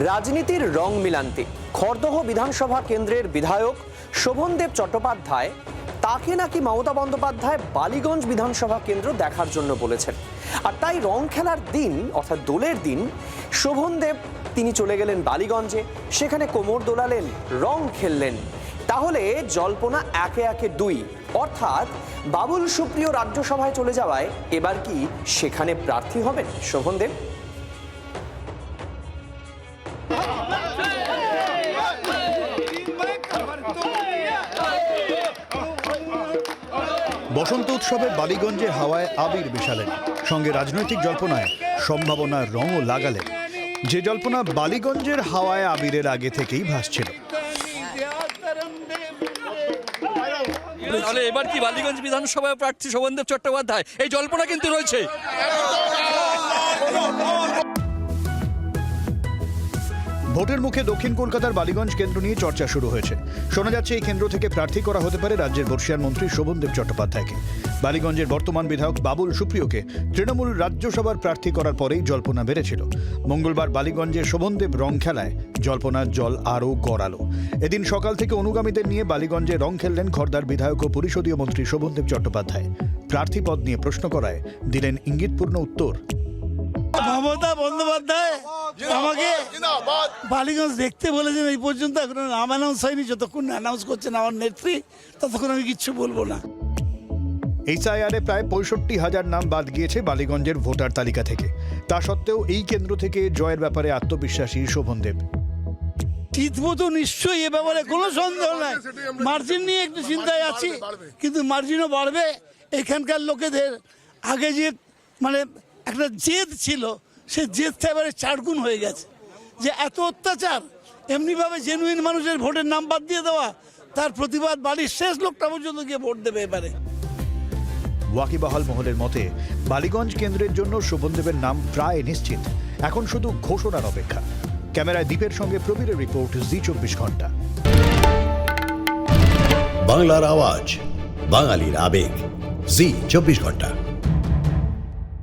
রাজনীতির রং মিলান্তি। খড়দহ বিধানসভা কেন্দ্রের বিধায়ক শোভনদেব চট্টোপাধ্যায় তাকে নাকি মমতা বন্দ্যোপাধ্যায় বালিগঞ্জ বিধানসভা কেন্দ্র দেখার জন্য বলেছেন। আর তাই রং খেলার দিন অর্থাৎ দোলের দিন শোভনদেব তিনি চলে গেলেন বালিগঞ্জে, সেখানে কোমর দোলালেন, রং খেললেন। তাহলে জল্পনা একে একে দুই, অর্থাৎ বাবুল সুপ্রিয় রাজ্যসভায় চলে যাওয়ায় এবার কি সেখানে প্রার্থী হবেন শোভনদেব? বসন্ত উৎসবে বালিগঞ্জে হাওয়ায় আবির মিশালেন, সঙ্গে রাজনৈতিক জল্পনায় সম্ভাবনার রঙও লাগালেন, যে জল্পনা বালিগঞ্জের হাওয়ায় আবিরের আগে থেকেই ভাসছিল। তাহলে এবার কি বালিগঞ্জ বিধানসভায় প্রার্থী শোভনদেব চট্টোপাধ্যায়, এই জল্পনা কিন্তু রয়েছে। ভোটের মুখে দক্ষিণ কলকাতার বালিগঞ্জ কেন্দ্র নিয়ে চর্চা শুরু হয়েছে। শোনা যাচ্ছে এই কেন্দ্র থেকে প্রার্থী করা হতে পারে রাজ্যের বর্ষিয়ান মন্ত্রী শোভনদেব চট্টোপাধ্যায়কে। বালিগঞ্জের বর্তমান বিধায়ক বাবুল সুপ্রিয়কে তৃণমূল রাজ্যসভার প্রার্থী করার পরেই জল্পনা বেড়েছিল। মঙ্গলবার বালিগঞ্জে শোভনদেব রং খেলায় জল্পনার জল আরও গড়ালো। এদিন সকাল থেকে অনুগামীদের নিয়ে বালিগঞ্জে রং খেললেন খড়দার বিধায়ক ও পরিষদীয় মন্ত্রী শোভনদেব চট্টোপাধ্যায়। প্রার্থী পদ নিয়ে প্রশ্ন করায় দিলেন ইঙ্গিতপূর্ণ উত্তর। মমতা বন্দ্যোপাধ্যায় আমাকে বালিগঞ্জ দেখতে বলেছেন, এই পর্যন্ত এখন নাম অ্যানাউন্স হয়নি। যতক্ষণ অ্যানাউন্স করছেন আমার নেত্রী ততক্ষণ আমি কিচ্ছু বলবো না। এইচআইআরে প্রায় 65,000 নাম বাদ গিয়েছে বালিগঞ্জের ভোটার তালিকা থেকে। তা সত্ত্বেও এই কেন্দ্র থেকে জয়ের ব্যাপারে আত্মবিশ্বাসী শোভনদেব। জিতবো তো নিশ্চয়ই, এ ব্যাপারে কোনো সন্দেহ নাই। মার্জিন নিয়ে একটু চিন্তায় আছি, কিন্তু মার্জিনও বাড়বে। এখানকার লোকেদের আগে যে মানে একটা জেদ ছিল, সে জেদটা এবারে 4 গুণ হয়ে গেছে। যে এত অত্যাচার, এমনিভাবে জেনুইন মানুষের ভোটের নাম বাদ দিয়ে দেওয়া, তার প্রতিবাদ বাড়ির শেষ লোকটা পর্যন্ত গিয়ে ভোট দেবে এবারে। ওয়াকিবহাল মহলের মতে বালিগঞ্জ কেন্দ্রের জন্য শোভনদেবের নাম প্রায় নিশ্চিত। এখন শুধু ঘোষণার অপেক্ষা। ক্যামেরায় দীপের সঙ্গে প্রবীরের রিপোর্ট, জি 24 ঘন্টা। বাংলার আওয়াজ, বাঙালির আবেগ, জি 24 ঘন্টা।